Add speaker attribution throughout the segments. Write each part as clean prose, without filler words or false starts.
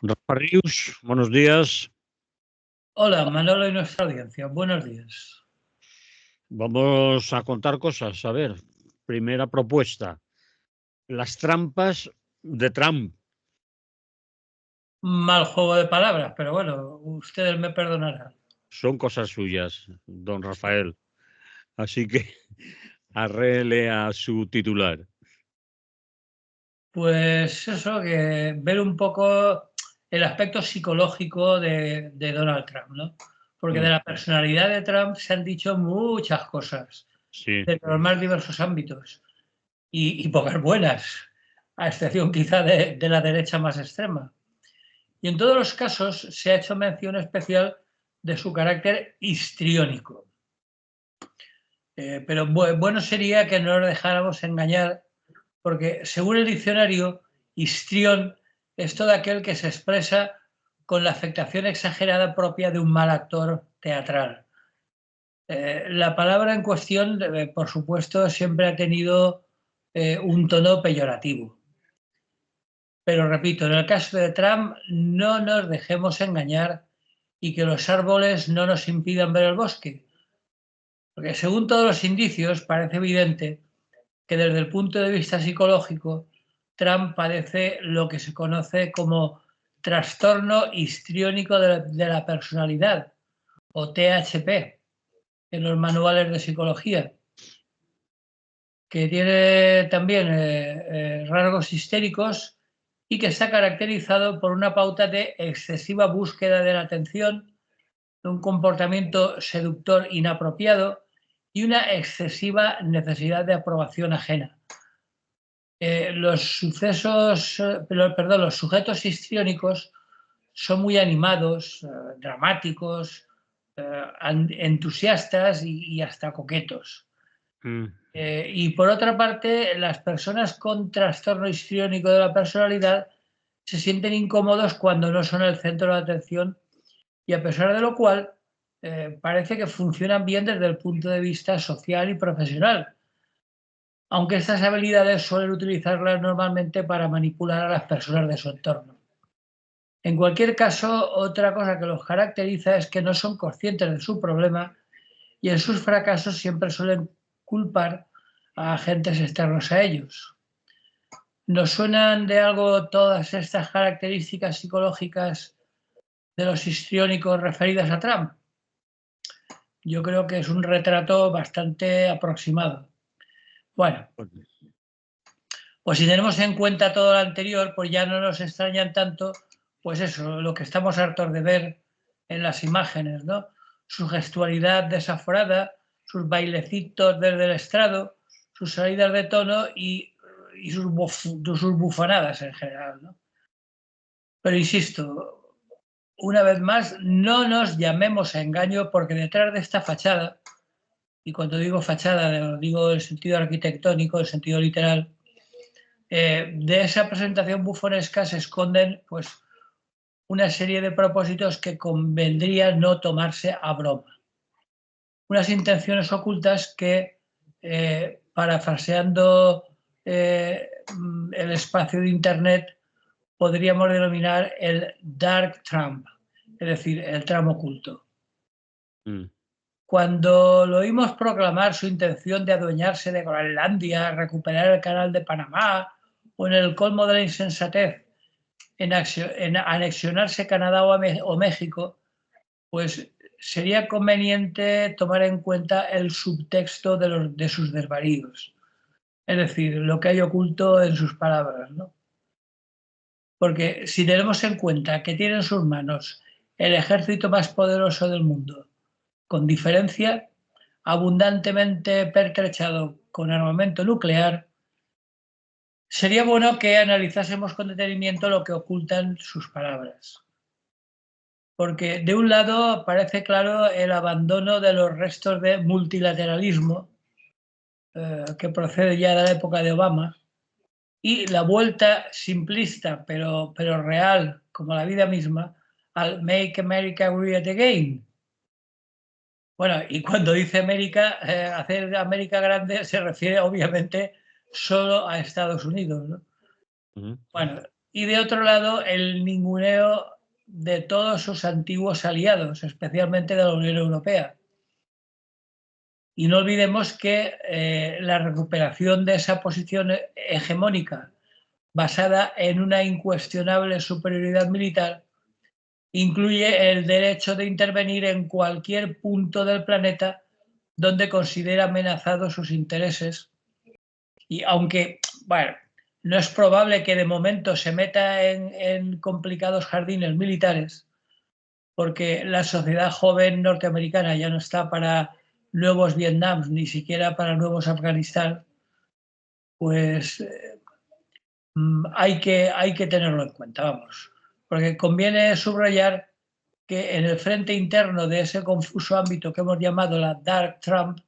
Speaker 1: Rafa Rius, buenos días.
Speaker 2: Hola, Manolo y nuestra audiencia. Buenos días.
Speaker 1: Vamos a contar cosas. A ver, primera propuesta. Las trampas de Trump.
Speaker 2: Mal juego de palabras, pero bueno, ustedes me perdonarán.
Speaker 1: Son cosas suyas, don Rafael. Así que arrele a su titular.
Speaker 2: Pues eso, que ver un poco el aspecto psicológico de Donald Trump, ¿no? Porque de la personalidad de Trump se han dicho muchas cosas,
Speaker 1: Sí.
Speaker 2: de los más diversos ámbitos, y pocas buenas, a excepción quizá de la derecha más extrema. Y en todos los casos se ha hecho mención especial de su carácter histriónico. Pero bueno sería que no nos dejáramos engañar, porque según el diccionario, histrión es todo aquel que se expresa con la afectación exagerada propia de un mal actor teatral. La palabra en cuestión, por supuesto, siempre ha tenido un tono peyorativo. Pero repito, en el caso de Trump, no nos dejemos engañar y que los árboles no nos impidan ver el bosque. Porque según todos los indicios, parece evidente que desde el punto de vista psicológico, Trump padece lo que se conoce como trastorno histriónico de la personalidad, o THP, en los manuales de psicología, que tiene también rasgos histéricos y que está caracterizado por una pauta de excesiva búsqueda de la atención, de un comportamiento seductor inapropiado y una excesiva necesidad de aprobación ajena. Los sujetos histriónicos son muy animados, dramáticos, entusiastas y hasta coquetos. Y por otra parte, las personas con trastorno histriónico de la personalidad se sienten incómodos cuando no son el centro de la atención y a pesar de lo cual parece que funcionan bien desde el punto de vista social y profesional, aunque estas habilidades suelen utilizarlas normalmente para manipular a las personas de su entorno. En cualquier caso, otra cosa que los caracteriza es que no son conscientes de su problema y en sus fracasos siempre suelen culpar a agentes externos a ellos. ¿Nos suenan de algo todas estas características psicológicas de los histriónicos referidas a Trump? Yo creo que es un retrato bastante aproximado. Bueno, pues si tenemos en cuenta todo lo anterior, pues ya no nos extrañan tanto, pues eso, lo que estamos hartos de ver en las imágenes, ¿no? Su gestualidad desaforada, sus bailecitos desde el estrado, sus salidas de tono y sus bufonadas en general, ¿no? Pero insisto, una vez más, no nos llamemos a engaño porque detrás de esta fachada, y cuando digo fachada, lo digo en el sentido arquitectónico, en el sentido literal, de esa presentación bufonesca se esconden pues, una serie de propósitos que convendría no tomarse a broma. Unas intenciones ocultas que, parafraseando el espacio de Internet, podríamos denominar el Dark Trump, es decir, el tramo oculto. Cuando lo oímos proclamar su intención de adueñarse de Groenlandia, recuperar el canal de Panamá o en el colmo de la insensatez, en anexionarse Canadá o México, pues sería conveniente tomar en cuenta el subtexto de sus desvaríos, es decir, lo que hay oculto en sus palabras, ¿no? Porque si tenemos en cuenta que tiene en sus manos el ejército más poderoso del mundo, con diferencia, abundantemente pertrechado con armamento nuclear, sería bueno que analizásemos con detenimiento lo que ocultan sus palabras. Porque de un lado parece claro el abandono de los restos de multilateralismo que procede ya de la época de Obama y la vuelta simplista pero real como la vida misma al Make America Great Again. Bueno, y cuando dice América, hacer América grande se refiere obviamente solo a Estados Unidos, ¿no? Bueno, y de otro lado el ninguneo de todos sus antiguos aliados, especialmente de la Unión Europea. Y no olvidemos que la recuperación de esa posición hegemónica basada en una incuestionable superioridad militar incluye el derecho de intervenir en cualquier punto del planeta donde considera amenazados sus intereses. Y aunque, bueno, no es probable que de momento se meta en complicados jardines militares, porque la sociedad joven norteamericana ya no está para nuevos Vietnam, ni siquiera para nuevos Afganistán, pues hay que tenerlo en cuenta, vamos. Porque conviene subrayar que en el frente interno de ese confuso ámbito que hemos llamado la Dark Trump,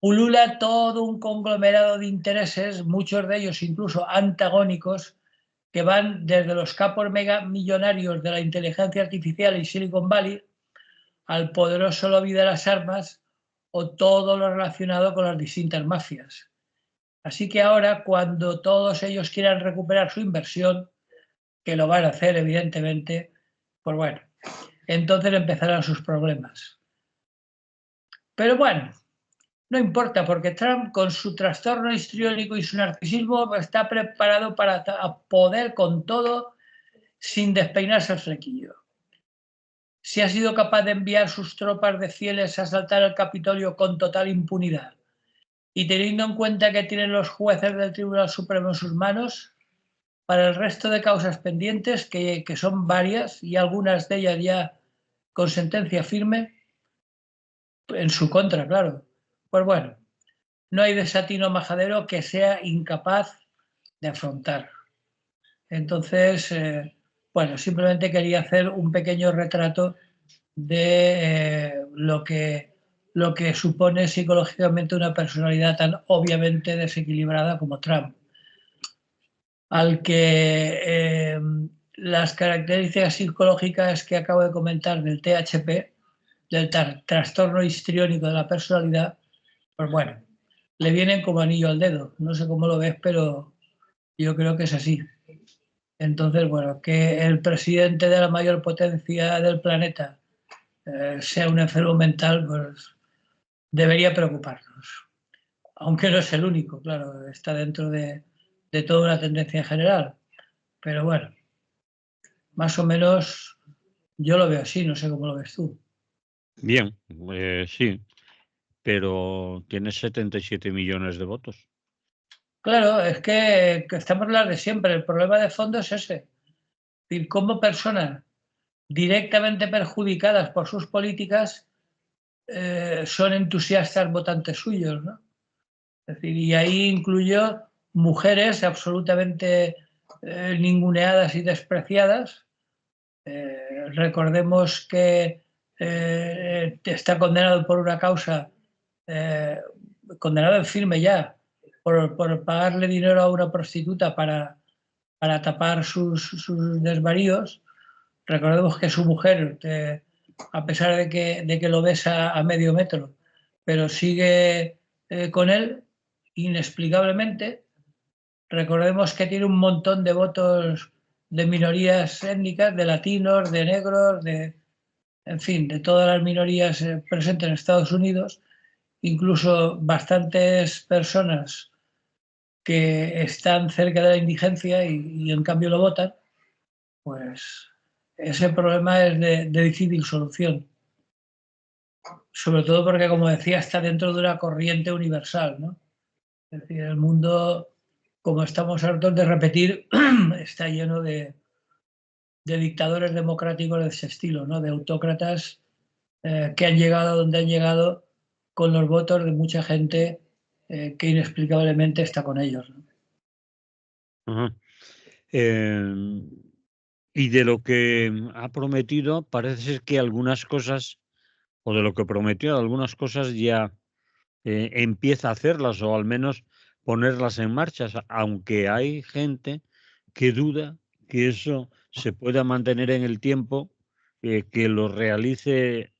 Speaker 2: pulula todo un conglomerado de intereses, muchos de ellos incluso antagónicos, que van desde los capos mega millonarios de la inteligencia artificial y Silicon Valley al poderoso lobby de las armas o todo lo relacionado con las distintas mafias. Así que ahora, cuando todos ellos quieran recuperar su inversión, que lo van a hacer evidentemente, pues bueno, entonces empezarán sus problemas. Pero bueno, no importa, porque Trump, con su trastorno histriónico y su narcisismo, está preparado para poder con todo sin despeinarse el flequillo. Si ha sido capaz de enviar sus tropas de fieles a asaltar el Capitolio con total impunidad y teniendo en cuenta que tienen los jueces del Tribunal Supremo en sus manos, para el resto de causas pendientes, que son varias y algunas de ellas ya con sentencia firme, en su contra, claro. Pues bueno, no hay desatino majadero que sea incapaz de afrontar. Entonces, bueno, simplemente quería hacer un pequeño retrato de lo que supone psicológicamente una personalidad tan obviamente desequilibrada como Trump, al que las características psicológicas que acabo de comentar del THP, del trastorno histriónico de la personalidad, pues bueno, le vienen como anillo al dedo. No sé cómo lo ves, pero yo creo que es así. Entonces, bueno, que el presidente de la mayor potencia del planeta sea un enfermo mental, pues debería preocuparnos. Aunque no es el único, claro, está dentro de toda una tendencia en general. Pero bueno, más o menos yo lo veo así, no sé cómo lo ves tú.
Speaker 1: Bien, sí, pero tiene 77 millones de votos.
Speaker 2: Claro, es que estamos en las de siempre. El problema de fondo es ese. Es decir, cómo personas directamente perjudicadas por sus políticas son entusiastas votantes suyos, ¿no? Es decir, y ahí incluyo mujeres absolutamente ninguneadas y despreciadas. Recordemos que está condenado por una causa, condenado en firme ya, por pagarle dinero a una prostituta para tapar sus desvaríos. Recordemos que su mujer, a pesar de que lo besa a medio metro, pero sigue con él inexplicablemente. Recordemos que tiene un montón de votos de minorías étnicas, de latinos, de negros, en fin, de todas las minorías presentes en Estados Unidos, incluso bastantes personas que están cerca de la indigencia y en cambio lo votan, pues ese problema es de difícil solución. Sobre todo porque, como decía, está dentro de una corriente universal, ¿no? Es decir, el mundo, como estamos hartos de repetir, está lleno de dictadores democráticos de ese estilo, ¿no? De autócratas que han llegado a donde han llegado con los votos de mucha gente que inexplicablemente está con ellos, ¿no?
Speaker 1: Ajá. Y de lo que ha prometido, parece ser que algunas cosas, o de lo que prometió, algunas cosas ya empieza a hacerlas o al menos ponerlas en marcha, aunque hay gente que duda que eso se pueda mantener en el tiempo, que lo realice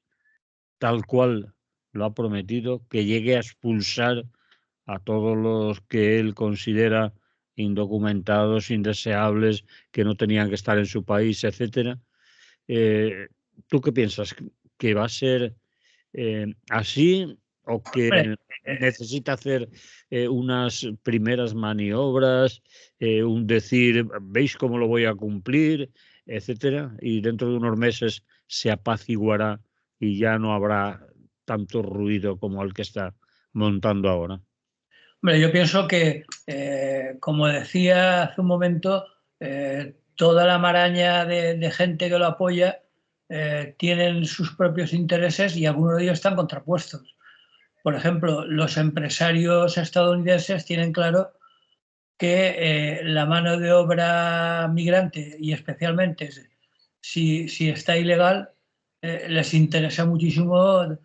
Speaker 1: tal cual lo ha prometido, que llegue a expulsar a todos los que él considera indocumentados, indeseables, que no tenían que estar en su país, etcétera. ¿Tú qué piensas? ¿Que va a ser así o que necesita hacer unas primeras maniobras, un decir, ¿veis cómo lo voy a cumplir, etcétera? Y dentro de unos meses se apaciguará y ya no habrá tanto ruido como el que está montando ahora.
Speaker 2: Hombre, yo pienso que, como decía hace un momento, toda la maraña de gente que lo apoya tienen sus propios intereses y algunos de ellos están contrapuestos. Por ejemplo, los empresarios estadounidenses tienen claro que la mano de obra migrante, y especialmente si está ilegal, les interesa muchísimo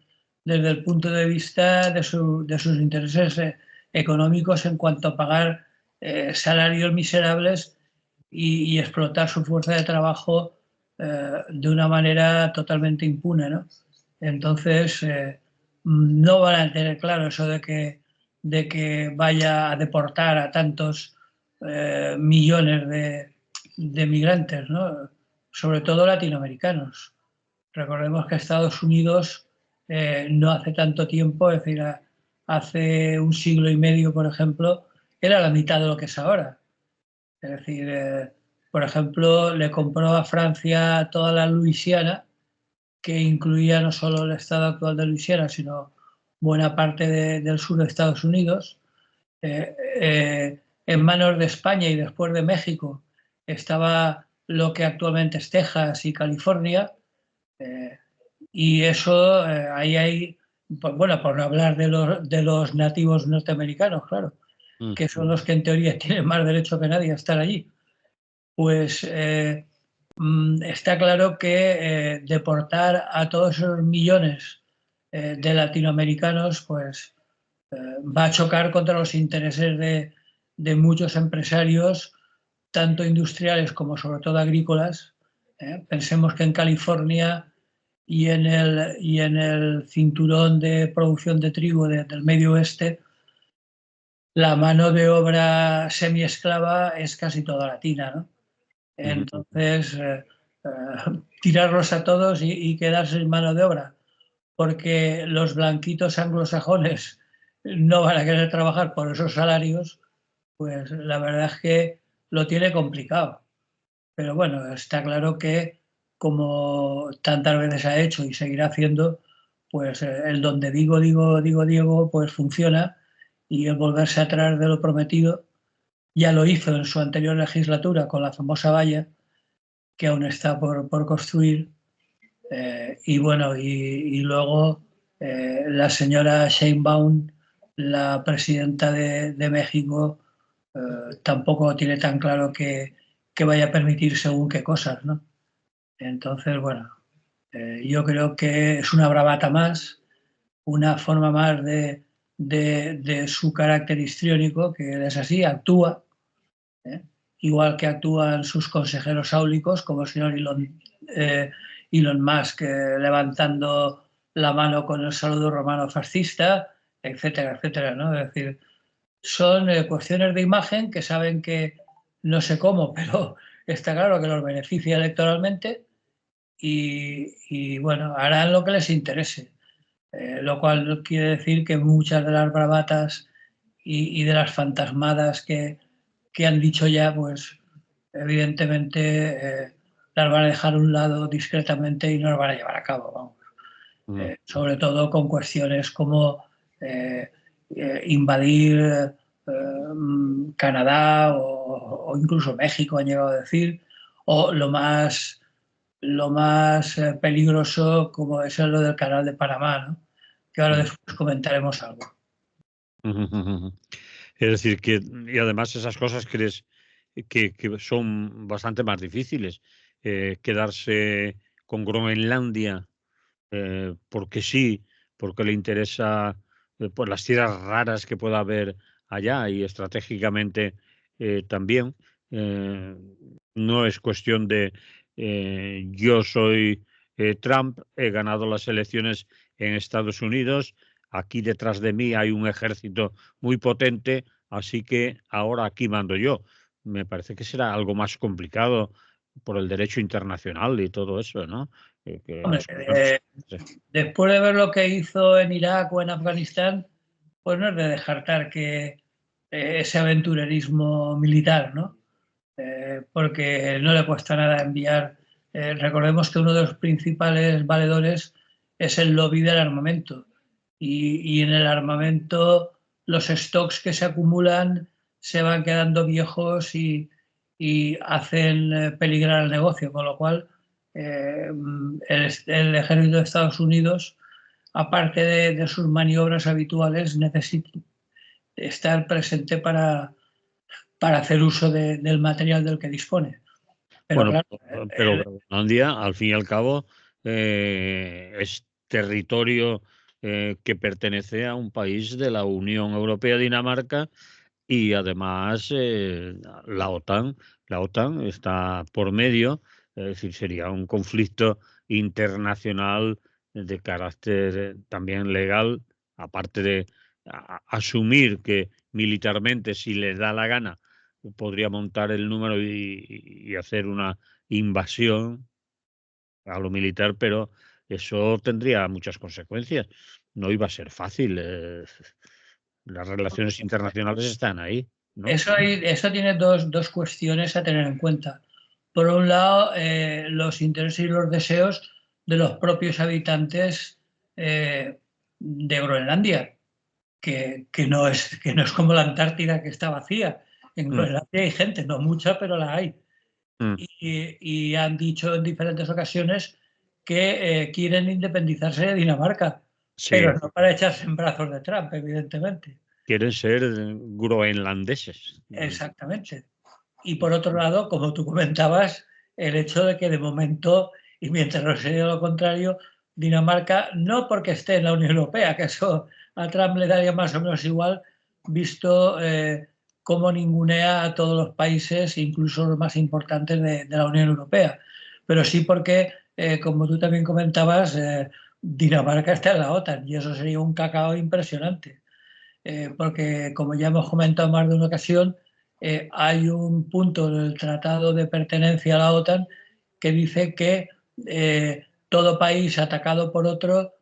Speaker 2: desde el punto de vista de sus intereses económicos en cuanto a pagar salarios miserables y explotar su fuerza de trabajo de una manera totalmente impune, ¿no? Entonces, no van a tener claro eso de que vaya a deportar a tantos millones de migrantes, ¿no? Sobre todo latinoamericanos. Recordemos que Estados Unidos no hace tanto tiempo, es decir, hace un siglo y medio, por ejemplo, era la mitad de lo que es ahora. Es decir, por ejemplo, le compró a Francia toda la Luisiana, que incluía no solo el estado actual de Luisiana, sino buena parte del sur de Estados Unidos. En manos de España y después de México estaba lo que actualmente es Texas y California. Eh, y eso, ahí hay, pues, bueno, por no hablar de los nativos norteamericanos, claro, que son los que en teoría tienen más derecho que nadie a estar allí. Pues está claro que deportar a todos esos millones de latinoamericanos pues va a chocar contra los intereses de muchos empresarios, tanto industriales como sobre todo agrícolas. Pensemos que en California y en el cinturón de producción de trigo del medio oeste, la mano de obra semiesclava es casi toda latina, ¿no? Entonces, tirarlos a todos y quedarse sin mano de obra, porque los blanquitos anglosajones no van a querer trabajar por esos salarios, pues la verdad es que lo tiene complicado. Pero bueno, está claro que como tantas veces ha hecho y seguirá haciendo, pues el donde digo, pues funciona y el volverse atrás de lo prometido ya lo hizo en su anterior legislatura con la famosa valla que aún está por construir. Y bueno, y luego la señora Sheinbaum, la presidenta de México, tampoco tiene tan claro que vaya a permitir según qué cosas, ¿no? Entonces, bueno, yo creo que es una bravata más, una forma más de su carácter histriónico, que es así, actúa, ¿eh? Igual que actúan sus consejeros áulicos, como el señor Elon Musk, levantando la mano con el saludo romano fascista, etcétera, etcétera, ¿no? Es decir, son cuestiones de imagen que saben que no sé cómo, pero está claro que los beneficia electoralmente y bueno, harán lo que les interese. Lo cual no quiere decir que muchas de las bravatas y de las fantasmadas que han dicho ya, pues evidentemente las van a dejar a un lado discretamente y no las van a llevar a cabo, vamos. Sobre todo con cuestiones como invadir Canadá o incluso México, han llegado a decir, o lo más peligroso como es lo del canal de Panamá, ¿no? Que ahora después comentaremos algo.
Speaker 1: Es decir, que y además esas cosas crees que son bastante más difíciles. Quedarse con Groenlandia porque sí, porque le interesa pues las tierras raras que pueda haber allá y estratégicamente también. Eh, no es cuestión de yo soy Trump, he ganado las elecciones en Estados Unidos, aquí detrás de mí hay un ejército muy potente, así que ahora aquí mando yo. Me parece que será algo más complicado por el derecho internacional y todo eso, ¿no?
Speaker 2: Hombre, después de ver lo que hizo en Irak o en Afganistán, pues no es de descartar que ese aventurerismo militar, ¿no? Porque no le cuesta nada enviar. Recordemos que uno de los principales valedores es el lobby del armamento. Y en el armamento los stocks que se acumulan se van quedando viejos y hacen peligrar el negocio, con lo cual el ejército de Estados Unidos, aparte de sus maniobras habituales, necesita estar presente para hacer uso del material del que dispone. Pero
Speaker 1: bueno,
Speaker 2: claro,
Speaker 1: pero Groenlandia, al fin y al cabo, es territorio que pertenece a un país de la Unión Europea, Dinamarca, y además la OTAN está por medio, es decir, sería un conflicto internacional de carácter también legal, aparte de asumir que militarmente, si les da la gana, podría montar el número y hacer una invasión a lo militar, pero eso tendría muchas consecuencias. No iba a ser fácil. Las relaciones internacionales están ahí, ¿no?
Speaker 2: eso tiene dos cuestiones a tener en cuenta. Por un lado, los intereses y los deseos de los propios habitantes de Groenlandia, que no es como la Antártida, que está vacía. En Groenlandia hay gente, no mucha, pero la hay. Y han dicho en diferentes ocasiones que quieren independizarse de Dinamarca,
Speaker 1: Sí,
Speaker 2: pero no para echarse en brazos de Trump, evidentemente.
Speaker 1: quieren ser groenlandeses.
Speaker 2: Exactamente. Y por otro lado, como tú comentabas, el hecho de que de momento, y mientras no se diga lo contrario, Dinamarca, no porque esté en la Unión Europea, que eso a Trump le daría más o menos igual, visto cómo ningunea a todos los países, incluso los más importantes de la Unión Europea. Pero sí porque, como tú también comentabas, Dinamarca está en la OTAN y eso sería un cacao impresionante. Porque, como ya hemos comentado más de una ocasión, hay un punto del Tratado de Pertenencia a la OTAN que dice que todo país atacado por otro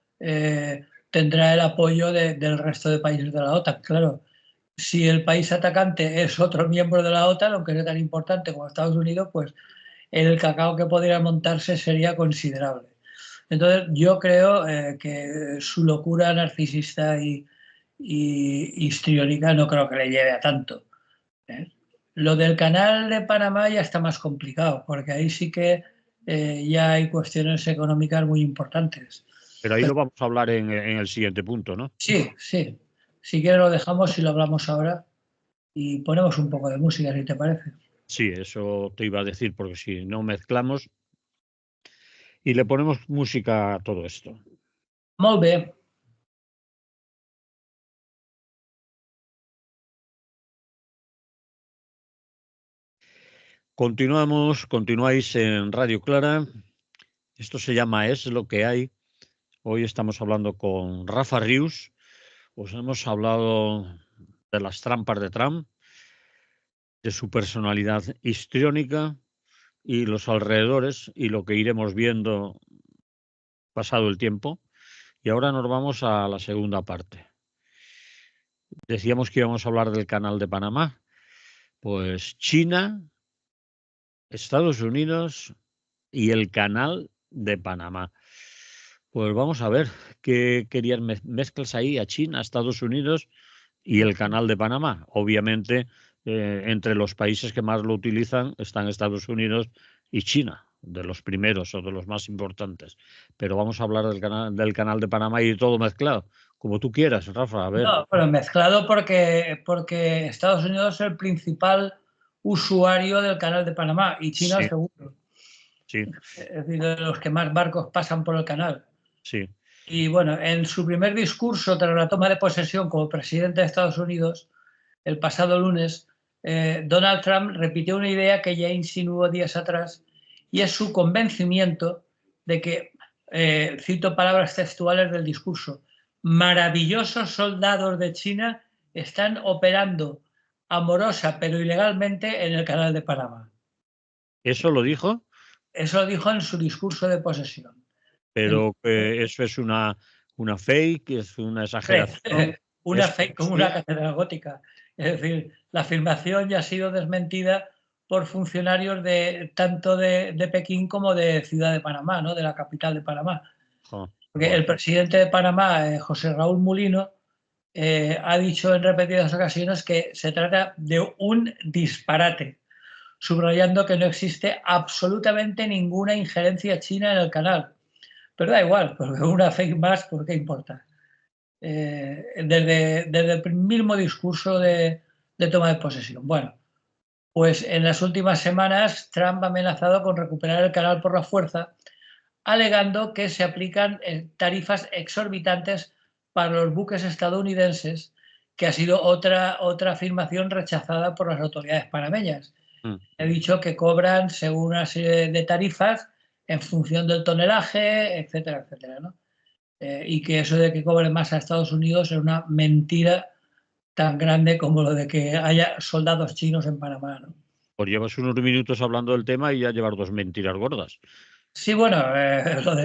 Speaker 2: tendrá el apoyo del resto de países de la OTAN. Claro, si el país atacante es otro miembro de la OTAN, aunque no tan importante como Estados Unidos, pues el cacao que podría montarse sería considerable. Entonces, yo creo que su locura narcisista y histriónica no creo que le lleve a tanto. ¿eh? Lo del canal de Panamá ya está más complicado, porque ahí sí que ya hay cuestiones económicas muy importantes.
Speaker 1: Pero ahí lo vamos a hablar en el siguiente punto, ¿no?
Speaker 2: Sí, sí. Si quieres lo dejamos y lo hablamos ahora y ponemos un poco de música, si te parece.
Speaker 1: Sí, eso te iba a decir, porque si no mezclamos y le ponemos música a todo esto.
Speaker 2: Molt bé.
Speaker 1: Continuáis en Radio Clara. Esto se llama Es lo que hay. Hoy estamos hablando con Rafa Rius. Os hemos hablado de las trampas de Trump, de su personalidad histriónica y los alrededores y lo que iremos viendo pasado el tiempo. Y ahora nos vamos a la segunda parte. Decíamos que íbamos a hablar del canal de Panamá. Pues China, Estados Unidos y el canal de Panamá. Pues vamos a ver qué querían mezclas ahí a China, Estados Unidos y el canal de Panamá. Obviamente, entre los países que más lo utilizan están Estados Unidos y China, de los primeros o de los más importantes. Pero vamos a hablar del canal de Panamá y todo mezclado, como tú quieras, Rafa. A ver.
Speaker 2: No, pero mezclado porque Estados Unidos es el principal usuario del canal de Panamá y China el
Speaker 1: Sí,
Speaker 2: segundo.
Speaker 1: sí,
Speaker 2: Es decir, de los que más barcos pasan por el canal.
Speaker 1: sí.
Speaker 2: Y bueno, en su primer discurso tras la toma de posesión como presidente de Estados Unidos, el pasado lunes, Donald Trump repitió una idea que ya insinuó días atrás y es su convencimiento de que, cito palabras textuales del discurso, maravillosos soldados de China están operando amorosa, pero ilegalmente, en el Canal de Panamá.
Speaker 1: ¿Eso lo dijo?
Speaker 2: Eso lo dijo en su discurso de posesión.
Speaker 1: Pero eso es una fake, es una exageración.
Speaker 2: Una fake como una catedral gótica. Es decir, la afirmación ya ha sido desmentida por funcionarios tanto de Pekín como de Ciudad de Panamá, ¿no? De la capital de Panamá. Porque el presidente de Panamá, José Raúl Mulino, ha dicho en repetidas ocasiones que se trata de un disparate, subrayando que no existe absolutamente ninguna injerencia china en el canal. Pero da igual, porque una fake más, ¿por qué importa? Desde el mismo discurso de toma de posesión. Bueno, pues en las últimas semanas Trump ha amenazado con recuperar el canal por la fuerza, alegando que se aplican tarifas exorbitantes para los buques estadounidenses, que ha sido otra afirmación rechazada por las autoridades panameñas. He dicho que cobran según una serie de tarifas en función del tonelaje, etcétera, etcétera, ¿no? Y que eso de que cobren más a Estados Unidos es una mentira tan grande como lo de que haya soldados chinos en Panamá, ¿no?
Speaker 1: Pues llevas unos minutos hablando del tema y ya llevas 2 mentiras gordas.
Speaker 2: Sí, bueno, lo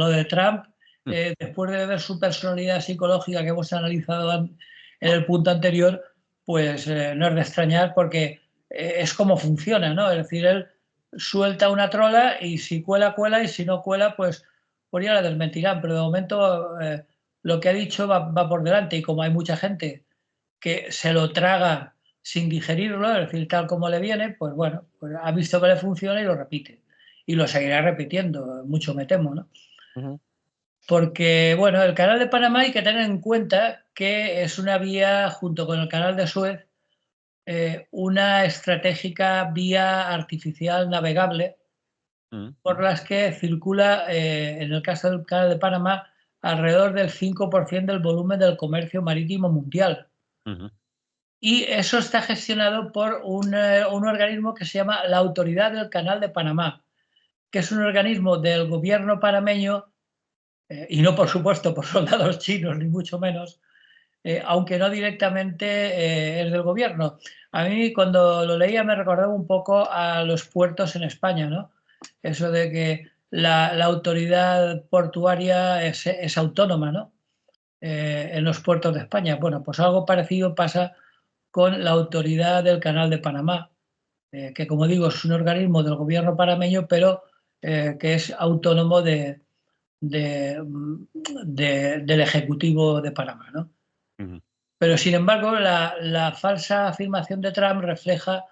Speaker 2: de Trump, después de ver su personalidad psicológica que hemos analizado en el punto anterior, pues no es de extrañar porque es como funciona, ¿no? Es decir, él suelta una trola y si cuela, cuela, y si no cuela, pues ya la desmentirán. Pero de momento lo que ha dicho va por delante, y como hay mucha gente que se lo traga sin digerirlo, es decir, tal como le viene, pues bueno, pues ha visto que le funciona y lo repite. Y lo seguirá repitiendo, mucho me temo, ¿no? Porque, bueno, el canal de Panamá hay que tener en cuenta que es una vía, junto con el canal de Suez, una estratégica vía artificial navegable por las que circula, en el caso del canal de Panamá, alrededor del 5% del volumen del comercio marítimo mundial. Y eso está gestionado por un organismo que se llama la Autoridad del Canal de Panamá, que es un organismo del gobierno panameño, y no, por supuesto, por soldados chinos, ni mucho menos, aunque no directamente es del gobierno. A mí, cuando lo leía, me recordaba un poco a los puertos en España, ¿no? Eso de que la autoridad portuaria es autónoma, ¿no? En los puertos de España. Bueno, pues algo parecido pasa con la Autoridad del Canal de Panamá, que, como digo, es un organismo del gobierno panameño, pero que es autónomo del Ejecutivo de Panamá, ¿no? Pero, sin embargo, la falsa afirmación de Trump refleja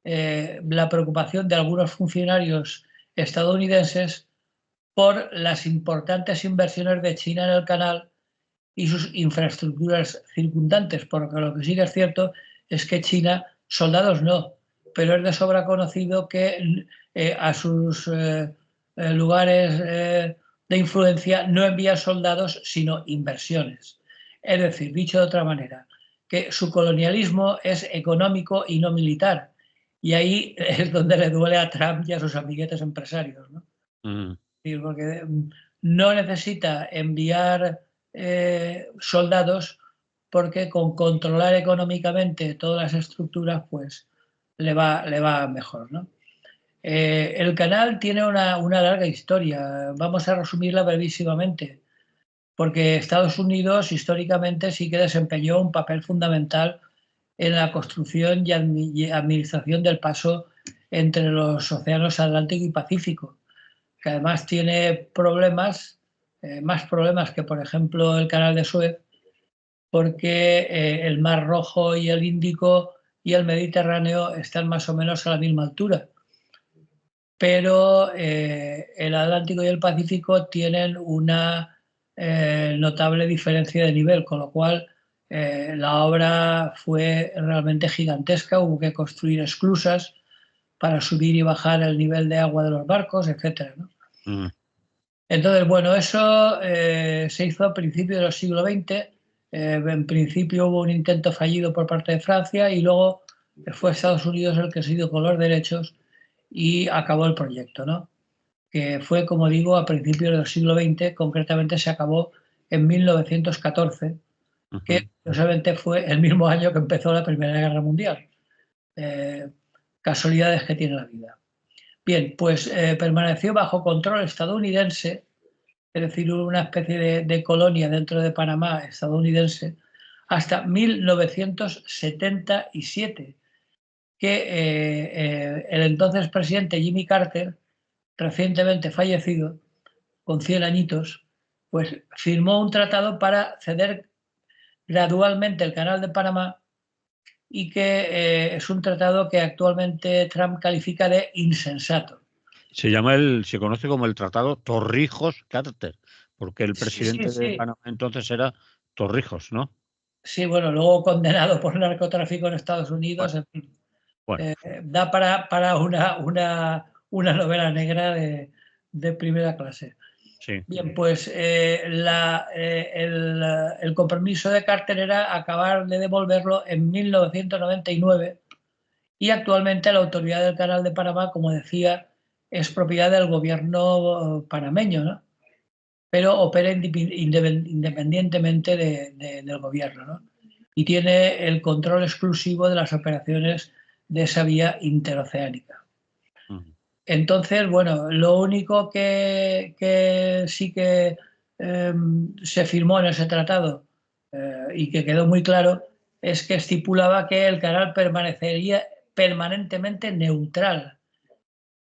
Speaker 2: la preocupación de algunos funcionarios estadounidenses por las importantes inversiones de China en el canal y sus infraestructuras circundantes, porque lo que sí que es cierto es que China, soldados no, pero es de sobra conocido que a sus lugares de influencia no envía soldados, sino inversiones. Es decir, dicho de otra manera, que su colonialismo es económico y no militar. Y ahí es donde le duele a Trump y a sus amiguetes empresarios, ¿no? Porque no necesita enviar soldados, porque con controlar económicamente todas las estructuras, pues le va mejor, ¿no? El canal tiene una larga historia. Vamos a resumirla brevísimamente, porque Estados Unidos históricamente sí que desempeñó un papel fundamental en la construcción y administración del paso entre los océanos Atlántico y Pacífico, que además tiene problemas, más problemas que, por ejemplo, el canal de Suez, porque el Mar Rojo y el Índico y el Mediterráneo están más o menos a la misma altura. Pero el Atlántico y el Pacífico tienen una notable diferencia de nivel, con lo cual la obra fue realmente gigantesca. Hubo que construir esclusas para subir y bajar el nivel de agua de los barcos, etcétera, ¿no? Entonces, bueno, eso se hizo a principios del siglo XX. En principio hubo un intento fallido por parte de Francia, y luego fue Estados Unidos el que se hizo con los derechos y acabó el proyecto, ¿no? Que fue, como digo, a principios del siglo XX. Concretamente se acabó en 1914, que curiosamente fue el mismo año que empezó la Primera Guerra Mundial. casualidades que tiene la vida. Bien, pues permaneció bajo control estadounidense, es decir, una especie de colonia dentro de Panamá estadounidense, hasta 1977, que el entonces presidente Jimmy Carter, recientemente fallecido, con 100 añitos, pues firmó un tratado para ceder gradualmente el Canal de Panamá, y que es un tratado que actualmente Trump califica de insensato.
Speaker 1: Se conoce como el Tratado Torrijos-Carter, porque el presidente de Panamá entonces era Torrijos, ¿no?
Speaker 2: Sí, bueno, luego condenado por narcotráfico en Estados Unidos, en fin. Da para una novela negra de primera clase.
Speaker 1: Sí.
Speaker 2: Bien, pues el compromiso de Carter era acabar de devolverlo en 1999, y actualmente la autoridad del Canal de Panamá, como decía, es propiedad del gobierno panameño, ¿no? Pero opera independientemente del gobierno, ¿no? Y tiene el control exclusivo de las operaciones de esa vía interoceánica. Entonces, bueno, lo único que sí que se firmó en ese tratado y que quedó muy claro es que estipulaba que el canal permanecería permanentemente neutral,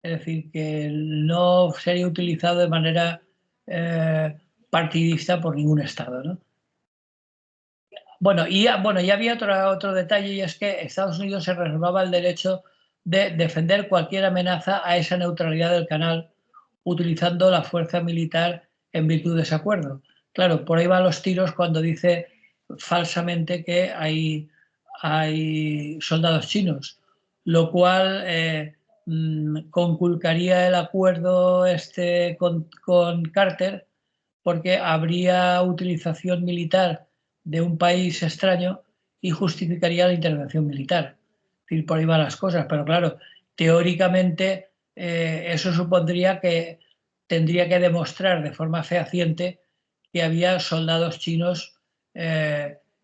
Speaker 2: es decir, que no sería utilizado de manera partidista por ningún Estado, ¿no? Bueno, y había otro detalle, y es que Estados Unidos se reservaba el derecho de defender cualquier amenaza a esa neutralidad del canal utilizando la fuerza militar en virtud de ese acuerdo. Claro, por ahí van los tiros cuando dice falsamente que hay soldados chinos, lo cual conculcaría el acuerdo con Carter, porque habría utilización militar de un país extraño y justificaría la intervención militar. Es decir, por ahí van las cosas, pero claro, teóricamente eso supondría que tendría que demostrar de forma fehaciente que había soldados chinos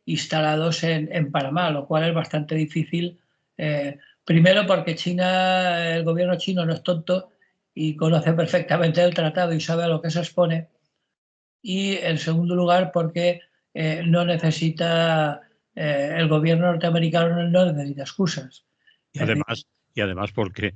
Speaker 2: instalados en Panamá, lo cual es bastante difícil. Primero porque China, el gobierno chino no es tonto y conoce perfectamente el tratado y sabe a lo que se expone. Y en segundo lugar porque no necesita, el gobierno norteamericano no necesita excusas.
Speaker 1: Y además porque,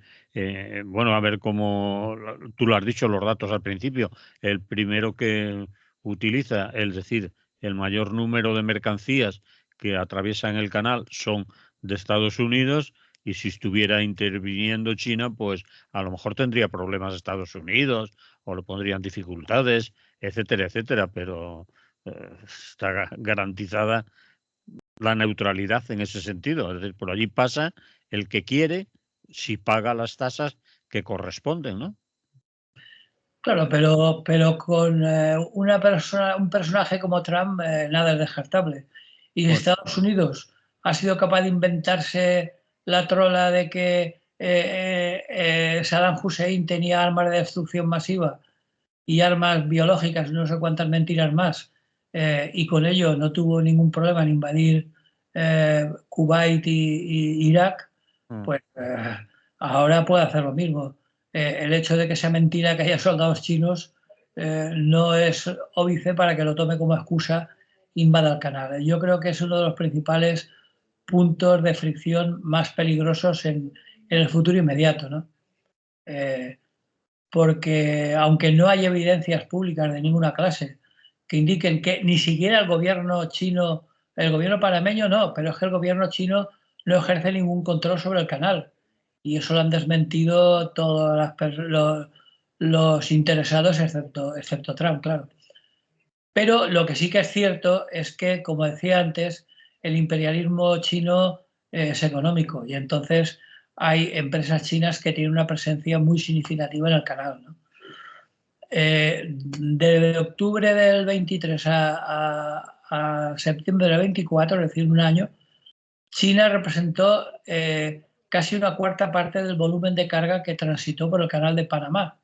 Speaker 1: bueno, a ver cómo tú lo has dicho, los datos al principio, el primero que utiliza, es decir, el mayor número de mercancías que atraviesan el canal son de Estados Unidos, y si estuviera interviniendo China, pues a lo mejor tendría problemas Estados Unidos o le pondrían dificultades, etcétera, etcétera, pero está garantizada la neutralidad en ese sentido. Es decir, por allí pasa el que quiere, si paga las tasas que corresponden, ¿no?
Speaker 2: Claro, pero con un personaje como Trump nada es descartable. Y
Speaker 1: Bueno,
Speaker 2: Estados Unidos ha sido capaz de inventarse la trola de que Saddam Hussein tenía armas de destrucción masiva y armas biológicas, no sé cuántas mentiras más, y con ello no tuvo ningún problema en invadir Kuwait y Irak, pues ahora puede hacer lo mismo. El hecho de que sea mentira que haya soldados chinos no es óbice para que lo tome como excusa e invada el canal. Yo creo que es uno de los principales puntos de fricción más peligrosos en el futuro inmediato, ¿no? Porque aunque no hay evidencias públicas de ninguna clase que indiquen que ni siquiera el gobierno chino, el gobierno panameño no, pero es que el gobierno chino no ejerce ningún control sobre el canal, y eso lo han desmentido todos los interesados excepto Trump, claro. Pero lo que sí que es cierto es que, como decía antes, el imperialismo chino es económico, y entonces hay empresas chinas que tienen una presencia muy significativa en el canal, ¿no? De octubre del 23 a septiembre del 24, es decir, un año, China representó casi una cuarta parte del volumen de carga que transitó por el canal de Panamá,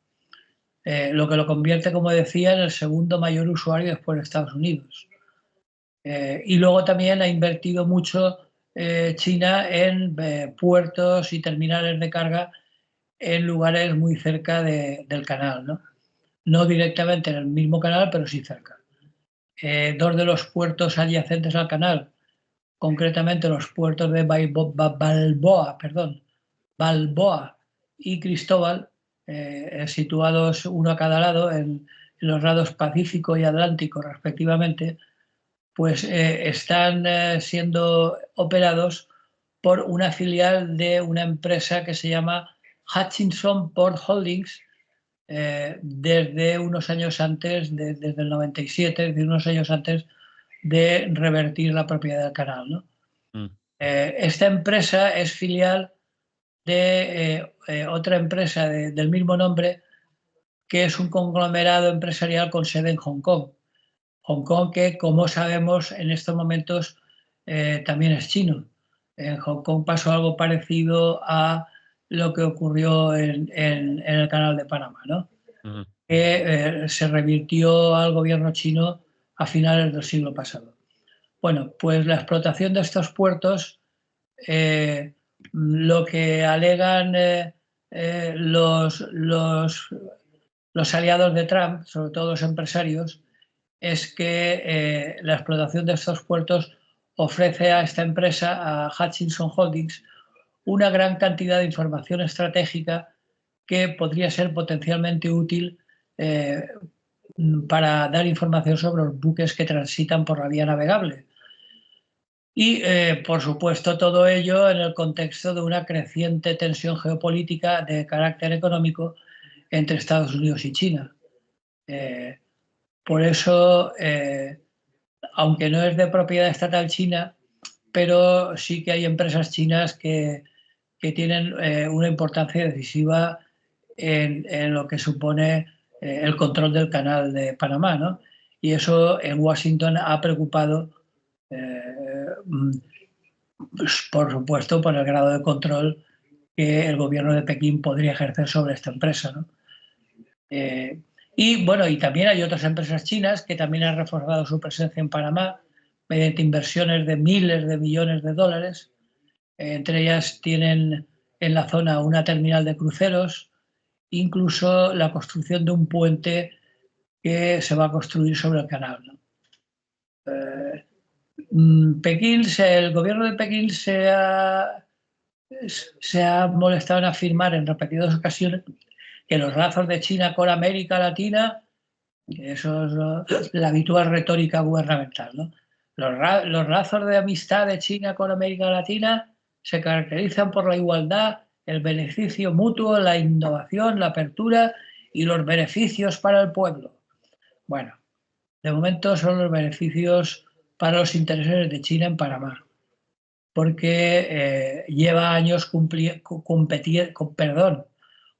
Speaker 2: lo que lo convierte, como decía, en el segundo mayor usuario después de Estados Unidos. Y luego también ha invertido mucho China en puertos y terminales de carga en lugares muy cerca del canal, ¿no? No directamente en el mismo canal, pero sí cerca. Dos de los puertos adyacentes al canal, concretamente los puertos de Balboa y Cristóbal, situados uno a cada lado en los lados Pacífico y Atlántico respectivamente, pues están siendo operados por una filial de una empresa que se llama Hutchinson Port Holdings, desde unos años antes, desde el 97, desde unos años antes de revertir la propiedad del canal, ¿no? Esta empresa es filial de otra empresa del mismo nombre, que es un conglomerado empresarial con sede en Hong Kong. Hong Kong, que como sabemos en estos momentos también es chino. En Hong Kong pasó algo parecido a lo que ocurrió en el canal de Panamá, ¿no? Que se revirtió al gobierno chino a finales del siglo pasado. Bueno, pues la explotación de estos puertos, lo que alegan los aliados de Trump, sobre todo los empresarios, es que la explotación de estos puertos ofrece a esta empresa, a Hutchinson Holdings, una gran cantidad de información estratégica que podría ser potencialmente útil para dar información sobre los buques que transitan por la vía navegable. Y, por supuesto, todo ello en el contexto de una creciente tensión geopolítica de carácter económico entre Estados Unidos y China. Por eso, aunque no es de propiedad estatal china, pero sí que hay empresas chinas que tienen una importancia decisiva en lo que supone el control del canal de Panamá, ¿no? Y eso en Washington ha preocupado, pues, por supuesto, por el grado de control que el gobierno de Pekín podría ejercer sobre esta empresa, ¿no? Y bueno, y también hay otras empresas chinas que también han reforzado su presencia en Panamá mediante inversiones de miles de millones de dólares. Entre ellas tienen en la zona una terminal de cruceros, incluso la construcción de un puente que se va a construir sobre el canal, ¿no? El gobierno de Pekín se ha molestado en afirmar en repetidas ocasiones que los lazos de China con América Latina, que eso es la habitual retórica gubernamental, ¿no? Los lazos de amistad de China con América Latina se caracterizan por la igualdad, el beneficio mutuo, la innovación, la apertura y los beneficios para el pueblo. Bueno, de momento son los beneficios para los intereses de China en Panamá, porque lleva años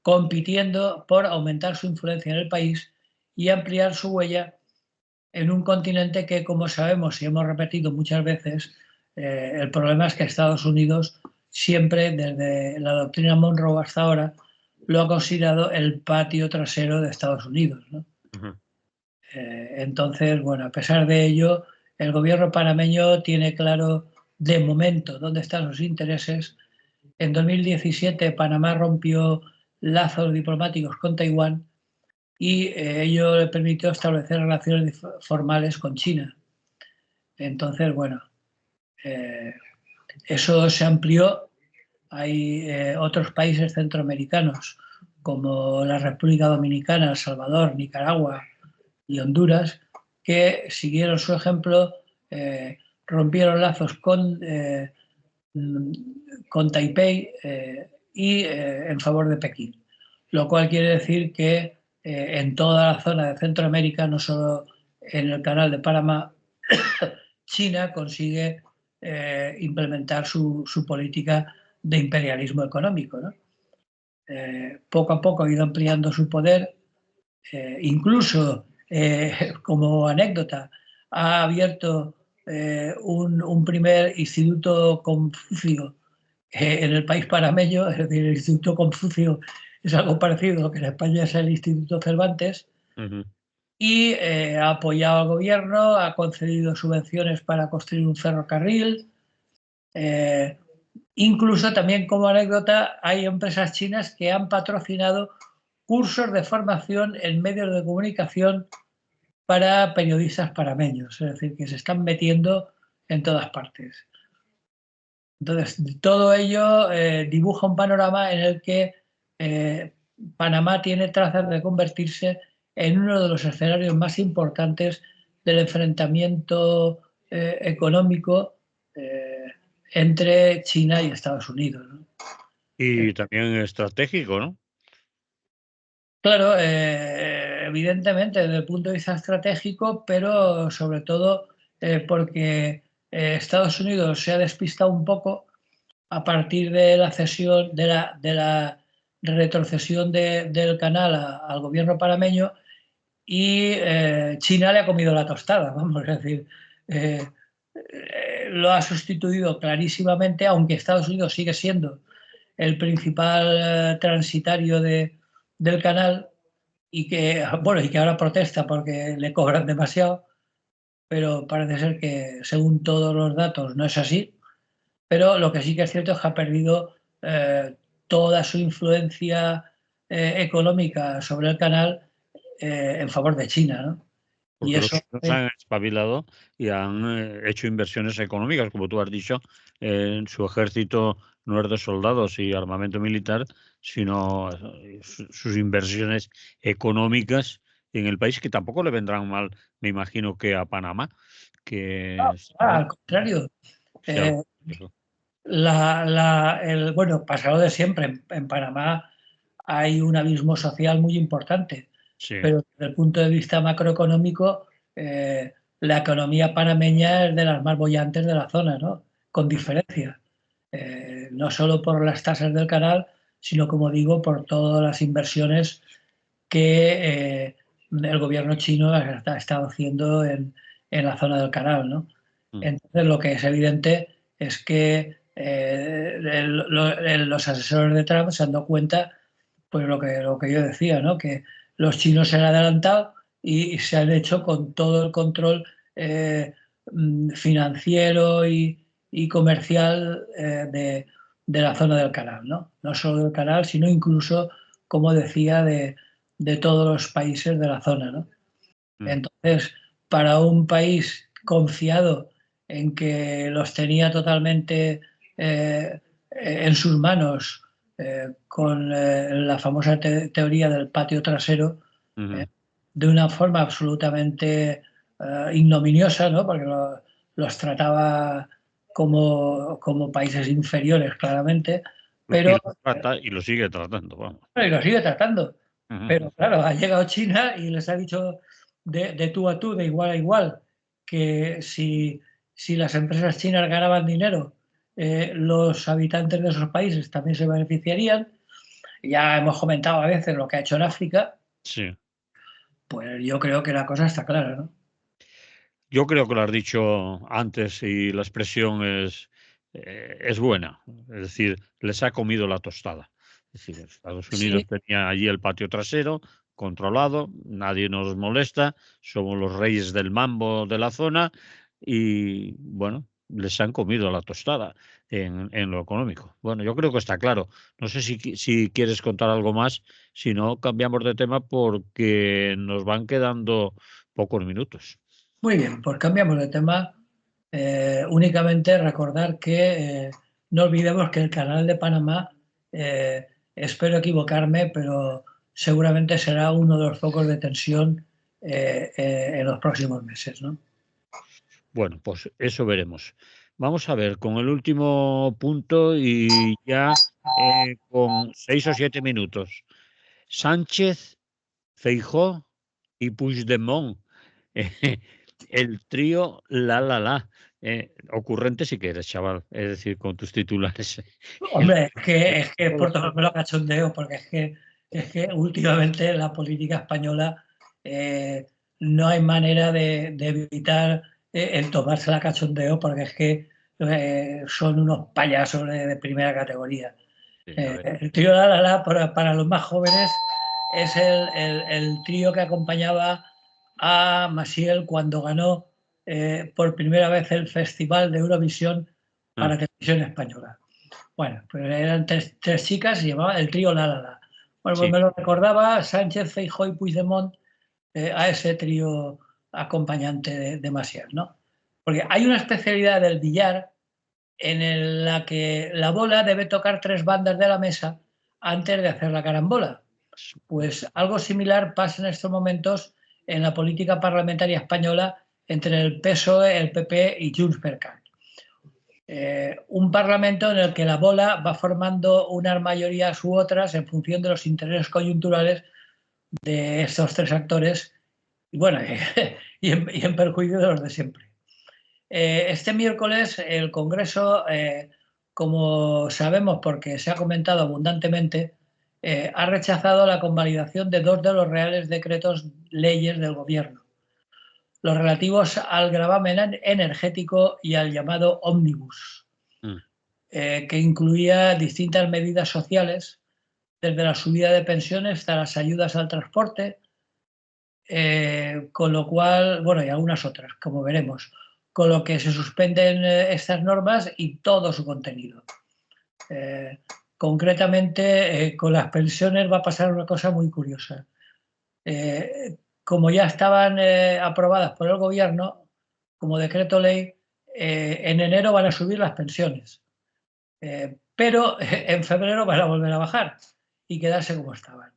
Speaker 2: compitiendo por aumentar su influencia en el país y ampliar su huella en un continente que, como sabemos y hemos repetido muchas veces, el problema es que Estados Unidos siempre, desde la doctrina Monroe hasta ahora, lo ha considerado el patio trasero de Estados Unidos, ¿no? Entonces, bueno, a pesar de ello, el gobierno panameño tiene claro de momento dónde están sus intereses. En 2017 Panamá rompió lazos diplomáticos con Taiwán y ello le permitió establecer relaciones formales con China. Entonces, bueno, eso se amplió. Hay otros países centroamericanos como la República Dominicana, El Salvador, Nicaragua y Honduras, que siguieron su ejemplo, rompieron lazos con Taipei y en favor de Pekín. Lo cual quiere decir que en toda la zona de Centroamérica, no solo en el canal de Panamá, China consigue implementar su política de imperialismo económico, ¿no? Poco a poco ha ido ampliando su poder, incluso, como anécdota, ha abierto un primer instituto Confucio en el país panameño. Es decir, el Instituto Confucio es algo parecido a lo que en España es el Instituto Cervantes. Y ha apoyado al gobierno, ha concedido subvenciones para construir un ferrocarril, Incluso también como anécdota hay empresas chinas que han patrocinado cursos de formación en medios de comunicación para periodistas panameños, es decir, que se están metiendo en todas partes. Entonces, todo ello dibuja un panorama en el que Panamá tiene trazas de convertirse en uno de los escenarios más importantes del enfrentamiento económico entre China y Estados Unidos, ¿no?
Speaker 1: Y también estratégico, ¿no?
Speaker 2: Claro, evidentemente desde el punto de vista estratégico, pero sobre todo porque Estados Unidos se ha despistado un poco a partir de la cesión, de la retrocesión del canal al gobierno panameño, y China le ha comido la tostada, vamos a decir. Lo ha sustituido clarísimamente, aunque Estados Unidos sigue siendo el principal transitario del canal y que, bueno, y que ahora protesta porque le cobran demasiado, pero parece ser que según todos los datos no es así. Pero lo que sí que es cierto es que ha perdido toda su influencia económica sobre el canal en favor de China, ¿no? Y
Speaker 1: Porque los
Speaker 2: eso,
Speaker 1: chinos han espabilado y han hecho inversiones económicas, como tú has dicho, en su ejército no es de soldados y armamento militar, sino sus inversiones económicas en el país, que tampoco le vendrán mal, me imagino, que a Panamá, que
Speaker 2: al contrario,
Speaker 1: sea algo.
Speaker 2: bueno, pasado de siempre, en Panamá hay un abismo social muy importante,
Speaker 1: Sí.
Speaker 2: pero desde el punto de vista macroeconómico, la economía panameña es de las más bollantes de la zona, ¿no? Con diferencia. No solo por las tasas del canal, sino, como digo, por todas las inversiones que el gobierno chino ha estado haciendo en la zona del canal, ¿no? Entonces, lo que es evidente es que los asesores de Trump se han dado cuenta, pues lo que yo decía, ¿no? Que los chinos se han adelantado y se han hecho con todo el control financiero y comercial de la zona del canal, ¿no? No solo del canal, sino incluso, como decía, de todos los países de la zona, ¿no? Entonces, para un país confiado en que los tenía totalmente en sus manos, con la famosa teoría del patio trasero, de una forma absolutamente ignominiosa, ¿no? Porque los trataba como países inferiores, claramente,
Speaker 1: Y
Speaker 2: pero
Speaker 1: lo trata y lo sigue tratando, vamos.
Speaker 2: y lo sigue tratando. Pero claro, ha llegado China y les ha dicho de tú a tú, de igual a igual, que si las empresas chinas ganaban dinero, los habitantes de esos países también se beneficiarían. Ya hemos comentado a veces lo que ha hecho en África.
Speaker 1: Sí.
Speaker 2: Pues yo creo que la cosa está clara, ¿no?
Speaker 1: Yo creo que lo has dicho antes y la expresión es buena. Es decir, les ha comido la tostada. Es decir, Estados Unidos
Speaker 2: Sí,
Speaker 1: tenía allí el patio trasero controlado, nadie nos molesta, somos los reyes del mambo de la zona y, bueno, les han comido la tostada en lo económico. Bueno, yo creo que está claro. No sé si quieres contar algo más, si no, cambiamos de tema porque nos van quedando pocos minutos.
Speaker 2: muy bien, pues cambiamos de tema. Únicamente recordar que no olvidemos que el canal de Panamá, espero equivocarme, pero seguramente será uno de los focos de tensión en los próximos meses, ¿no?
Speaker 1: Bueno, pues eso veremos. Vamos a ver con el último punto y ya con 6 o 7 minutos. Sánchez, Feijóo y Puigdemont. El trío la. Ocurrente si quieres, chaval. Es decir, con tus titulares.
Speaker 2: Hombre, es que por tomarme lo cachondeo, porque es que últimamente la política española no hay manera de evitar el tomarse la cachondeo, porque es que son unos payasos de primera categoría.
Speaker 1: Sí, a ver.
Speaker 2: El trío La para los más jóvenes es el trío que acompañaba a Maciel cuando ganó por primera vez el Festival de Eurovisión para televisión española. Bueno, pues eran tres chicas, se llamaba el trío La La La. Bueno, pues me lo recordaba Sánchez, Feijóo y Puigdemont a ese trío acompañante de Macià, ¿no? Porque hay una especialidad del billar en la que la bola debe tocar 3 bandas de la mesa antes de hacer la carambola. Pues algo similar pasa en estos momentos en la política parlamentaria española entre el PSOE, el PP y Junts per Cat. Un parlamento en el que la bola va formando unas mayorías u otras en función de los intereses coyunturales de estos 3 actores y, bueno, y en perjuicio de los de siempre. Este miércoles el Congreso, como sabemos porque se ha comentado abundantemente, ha rechazado la convalidación de 2 de los reales decretos leyes del Gobierno, los relativos al gravamen energético y al llamado ómnibus, que incluía distintas medidas sociales, desde la subida de pensiones hasta las ayudas al transporte, con lo cual, bueno, y algunas otras, como veremos, con lo que se suspenden estas normas y todo su contenido. Concretamente, con las pensiones va a pasar una cosa muy curiosa. Como ya estaban aprobadas por el Gobierno, como decreto ley, en enero van a subir las pensiones, pero en febrero van a volver a bajar y quedarse como estaban,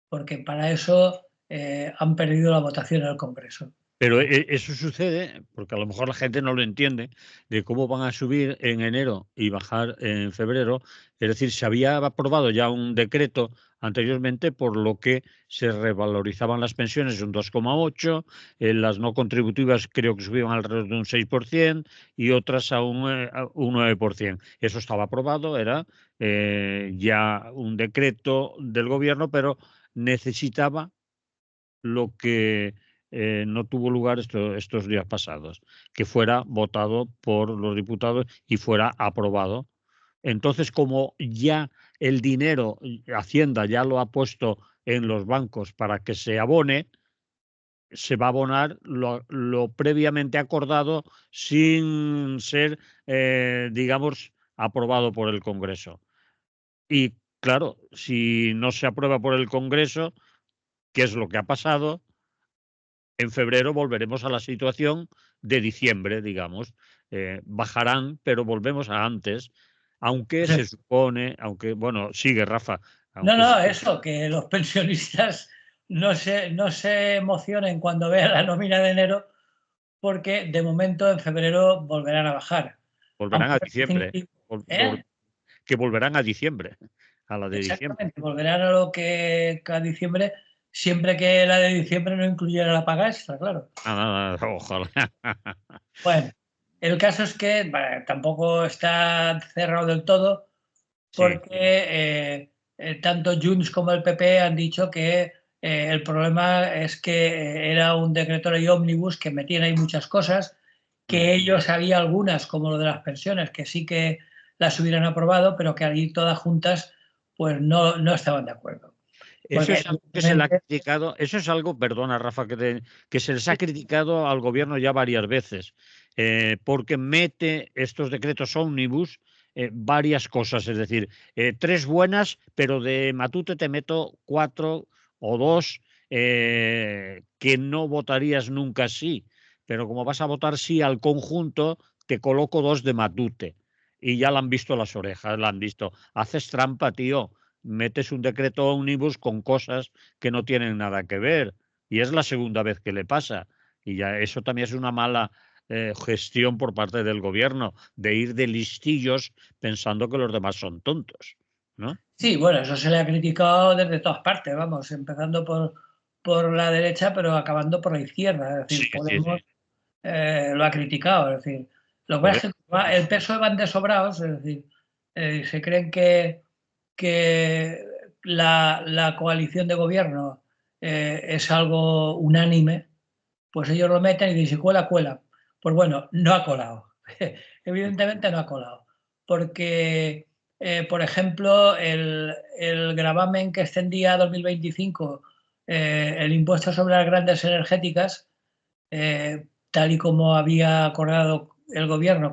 Speaker 2: porque para eso han perdido la votación en el Congreso.
Speaker 1: Pero eso sucede porque a lo mejor la gente no lo entiende, de cómo van a subir en enero y bajar en febrero. Es decir, se había aprobado ya un decreto anteriormente por lo que se revalorizaban las pensiones un 2,8, las no contributivas creo que subían alrededor de un 6% y otras a un 9%. Eso estaba aprobado, era ya un decreto del Gobierno, pero necesitaba lo que no tuvo lugar estos días pasados, que fuera votado por los diputados y fuera aprobado. Entonces, como ya el dinero, Hacienda ya lo ha puesto en los bancos para que se abone, se va a abonar lo previamente acordado sin ser, digamos, aprobado por el Congreso. Y claro, si no se aprueba por el Congreso, ¿qué es lo que ha pasado? En febrero volveremos a la situación de diciembre, digamos. Bajarán, pero volvemos a antes, aunque se supone, aunque, bueno, sigue Rafa.
Speaker 2: No, eso, que los pensionistas no se emocionen cuando vean la nómina de enero, porque de momento en febrero volverán a bajar.
Speaker 1: Volverán a diciembre. Que volverán a diciembre, a la de
Speaker 2: Exactamente,
Speaker 1: diciembre.
Speaker 2: volverán a lo que a diciembre, siempre que la de diciembre no incluyera la paga extra, claro.
Speaker 1: Ojalá.
Speaker 2: Bueno, el caso es que tampoco está cerrado del todo, porque tanto Junts como el PP han dicho que el problema es que era un decreto ley ómnibus que metían ahí muchas cosas, que ellos había algunas, como lo de las pensiones, que sí que las hubieran aprobado, pero que ahí todas juntas pues no estaban de acuerdo.
Speaker 1: Eso es algo que se le ha criticado, eso es algo, perdona Rafa, que se les ha criticado al gobierno ya varias veces, porque mete estos decretos ómnibus varias cosas, es decir, 3 buenas, pero de Matute te meto 4 o 2 que no votarías nunca sí, pero como vas a votar sí al conjunto, te coloco 2 de Matute. Y ya le han visto las orejas, la han visto. Haces trampa, tío. Metes un decreto ómnibus con cosas que no tienen nada que ver. Y es la segunda vez que le pasa. Y ya eso también es una mala gestión por parte del gobierno, de ir de listillos pensando que los demás son tontos, ¿no?
Speaker 2: Sí, bueno, eso se le ha criticado desde todas partes, vamos, empezando por la derecha, pero acabando por la izquierda. Es decir, Podemos lo ha criticado. Es decir, lo que pasa es que el PSOE van de sobrados, es decir, se creen que la coalición de gobierno es algo unánime, pues ellos lo meten y dicen, cuela, cuela. Pues bueno, no ha colado. Evidentemente no ha colado. Porque, por ejemplo, el gravamen que extendía a 2025 el impuesto sobre las grandes energéticas, tal y como había acordado el gobierno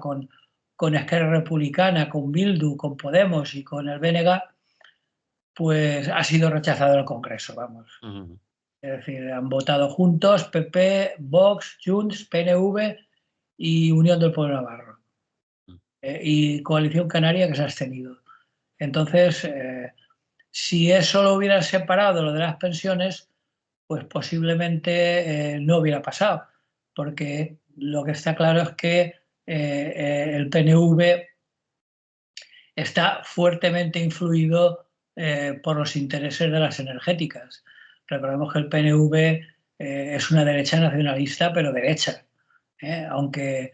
Speaker 2: con Esquerra Republicana, con Bildu, con Podemos y con el BNG, pues ha sido rechazado en el Congreso, vamos. Es decir, han votado juntos PP, Vox, Junts, PNV y Unión del Pueblo Navarro. Y Coalición Canaria, que se ha abstenido. Entonces, si eso lo hubieran separado, lo de las pensiones, pues posiblemente no hubiera pasado, porque lo que está claro es que el PNV está fuertemente influido por los intereses de las energéticas. Recordemos que el PNV es una derecha nacionalista, pero derecha, aunque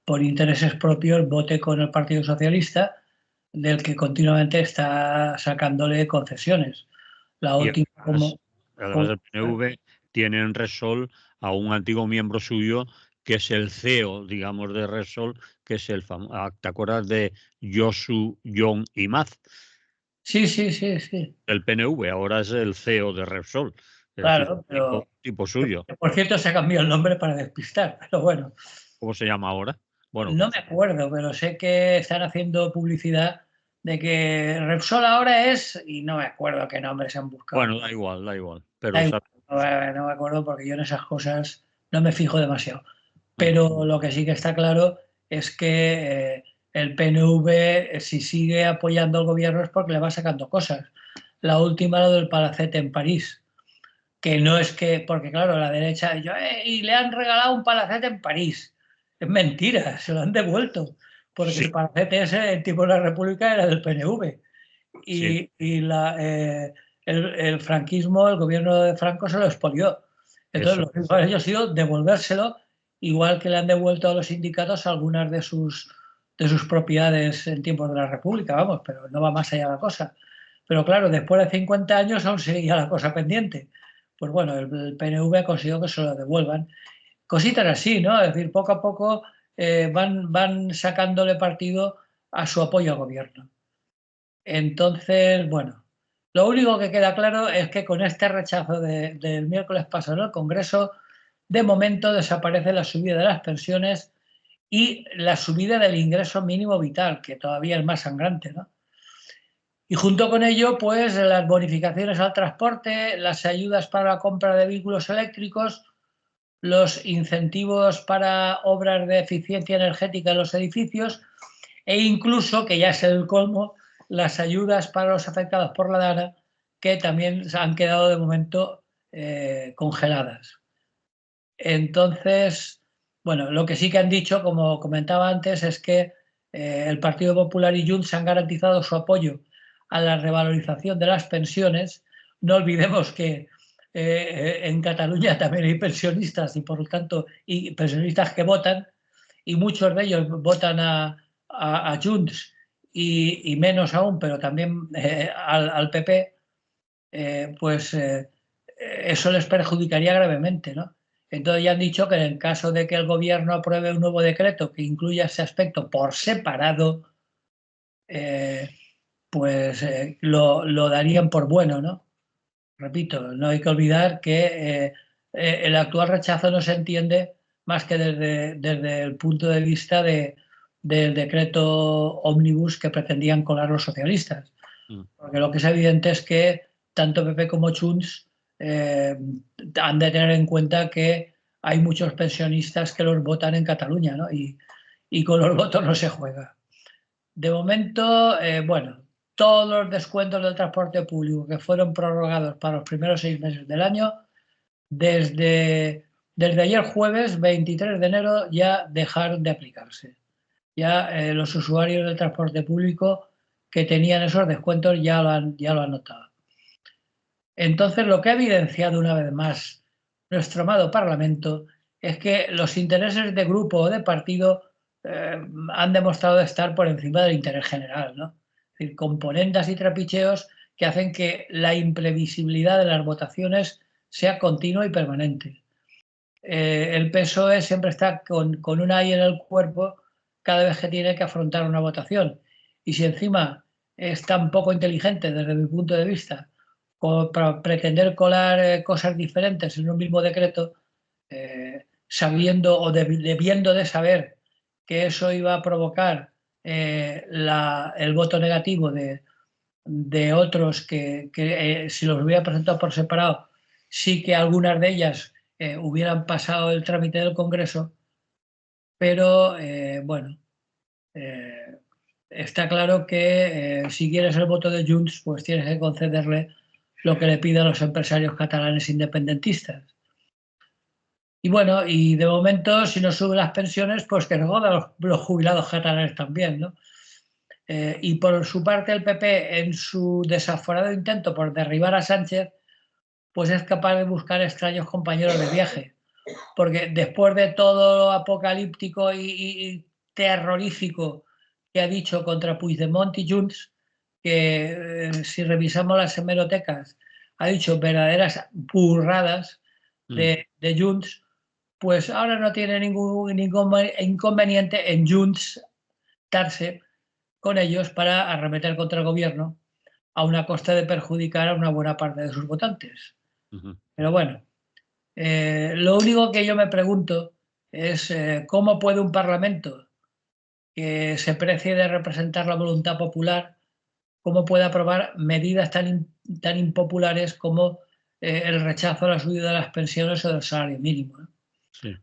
Speaker 2: por intereses propios vote con el Partido Socialista, del que continuamente está sacándole concesiones. La última,
Speaker 1: además el PNV tiene en Repsol a un antiguo miembro suyo que es el CEO, digamos, de Repsol, que es el famoso. ¿Te acuerdas de Josu Jon Imaz?
Speaker 2: Sí.
Speaker 1: El PNV ahora es el CEO de Repsol. Es
Speaker 2: claro,
Speaker 1: decir,
Speaker 2: pero
Speaker 1: tipo suyo.
Speaker 2: Por cierto, se ha cambiado el nombre para despistar, pero bueno.
Speaker 1: ¿Cómo se llama ahora? Bueno,
Speaker 2: no me acuerdo, pero sé que están haciendo publicidad de que Repsol ahora es, y no me acuerdo qué nombre se han buscado.
Speaker 1: Bueno, da igual. Pero
Speaker 2: da igual, no me acuerdo porque yo en esas cosas no me fijo demasiado. Pero lo que sí que está claro es que el PNV, si sigue apoyando al gobierno, es porque le va sacando cosas. La última, lo del Palacete en París, que no es que, porque claro, la derecha, y le han regalado un Palacete en París. Es mentira, se lo han devuelto, porque el Palacete ese, el tipo de la República, era del PNV. Y el franquismo, el gobierno de Franco se lo expolió. Entonces, lo que han hecho ha sido devolvérselo, igual que le han devuelto a los sindicatos algunas de sus propiedades en tiempos de la República, vamos, pero no va más allá la cosa. Pero claro, después de 50 años aún seguía la cosa pendiente. Pues bueno, el PNV ha conseguido que se lo devuelvan. Cositas así, ¿no? Es decir, poco a poco van sacándole partido a su apoyo al gobierno. Entonces, bueno, lo único que queda claro es que con este rechazo del miércoles pasado en el Congreso, de momento desaparece la subida de las pensiones y la subida del ingreso mínimo vital, que todavía es más sangrante, ¿no? Y junto con ello, pues las bonificaciones al transporte, las ayudas para la compra de vehículos eléctricos, los incentivos para obras de eficiencia energética en los edificios e incluso, que ya es el colmo, las ayudas para los afectados por la DANA, que también han quedado de momento congeladas. Entonces, bueno, lo que sí que han dicho, como comentaba antes, es que el Partido Popular y Junts han garantizado su apoyo a la revalorización de las pensiones. No olvidemos que en Cataluña también hay pensionistas y por lo tanto y pensionistas que votan y muchos de ellos votan a Junts y menos aún, pero también al PP, pues eso les perjudicaría gravemente, ¿no? Entonces ya han dicho que en el caso de que el gobierno apruebe un nuevo decreto que incluya ese aspecto por separado, pues lo darían por bueno, ¿no? Repito, no hay que olvidar que el actual rechazo no se entiende más que desde el punto de vista del decreto ómnibus que pretendían colar los socialistas. Porque lo que es evidente es que tanto PP como Junts han de tener en cuenta que hay muchos pensionistas que los votan en Cataluña, ¿no? Y con los votos no se juega. De momento, bueno, todos los descuentos del transporte público que fueron prorrogados para los primeros 6 meses del año, desde ayer jueves 23 de enero ya dejaron de aplicarse. Ya los usuarios del transporte público que tenían esos descuentos ya lo han notado. Entonces, lo que ha evidenciado una vez más nuestro amado Parlamento es que los intereses de grupo o de partido han demostrado estar por encima del interés general, ¿no? Es decir, componendas y trapicheos que hacen que la imprevisibilidad de las votaciones sea continua y permanente. El PSOE siempre está con un ay en el cuerpo cada vez que tiene que afrontar una votación. Y si encima es tan poco inteligente desde mi punto de vista como para pretender colar cosas diferentes en un mismo decreto, sabiendo o debiendo de saber que eso iba a provocar el voto negativo de otros que si los hubiera presentado por separado, sí que algunas de ellas hubieran pasado el trámite del Congreso, pero bueno, está claro que si quieres el voto de Junts, pues tienes que concederle lo que le piden los empresarios catalanes independentistas. Y bueno, y de momento, si no suben las pensiones, pues que nos jodan los jubilados catalanes también, ¿no? Y por su parte el PP, en su desaforado intento por derribar a Sánchez, pues es capaz de buscar extraños compañeros de viaje. Porque después de todo lo apocalíptico y terrorífico que ha dicho contra Puigdemont y Junts, que si revisamos las hemerotecas, ha dicho verdaderas burradas de Junts, pues ahora no tiene ningún inconveniente en juntarse con ellos para arremeter contra el gobierno a una costa de perjudicar a una buena parte de sus votantes. Pero bueno, lo único que yo me pregunto es cómo puede un parlamento que se precie de representar la voluntad popular, cómo puede aprobar medidas tan impopulares como el rechazo a la subida de las pensiones o del salario mínimo, ¿no?
Speaker 1: Sí.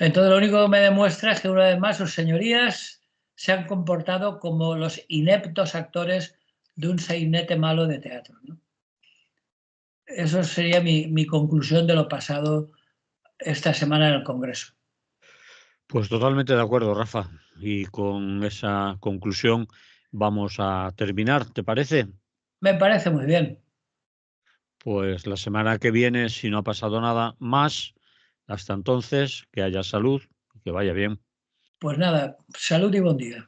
Speaker 2: Entonces, lo único que me demuestra es que una vez más sus señorías se han comportado como los ineptos actores de un sainete malo de teatro, ¿no? Eso sería mi conclusión de lo pasado esta semana en el Congreso.
Speaker 1: Pues totalmente de acuerdo, Rafa. Y con esa conclusión vamos a terminar, ¿te parece?
Speaker 2: Me parece muy bien.
Speaker 1: Pues la semana que viene, si no ha pasado nada más, hasta entonces, que haya salud y que vaya bien.
Speaker 2: Pues nada, salud y buen día.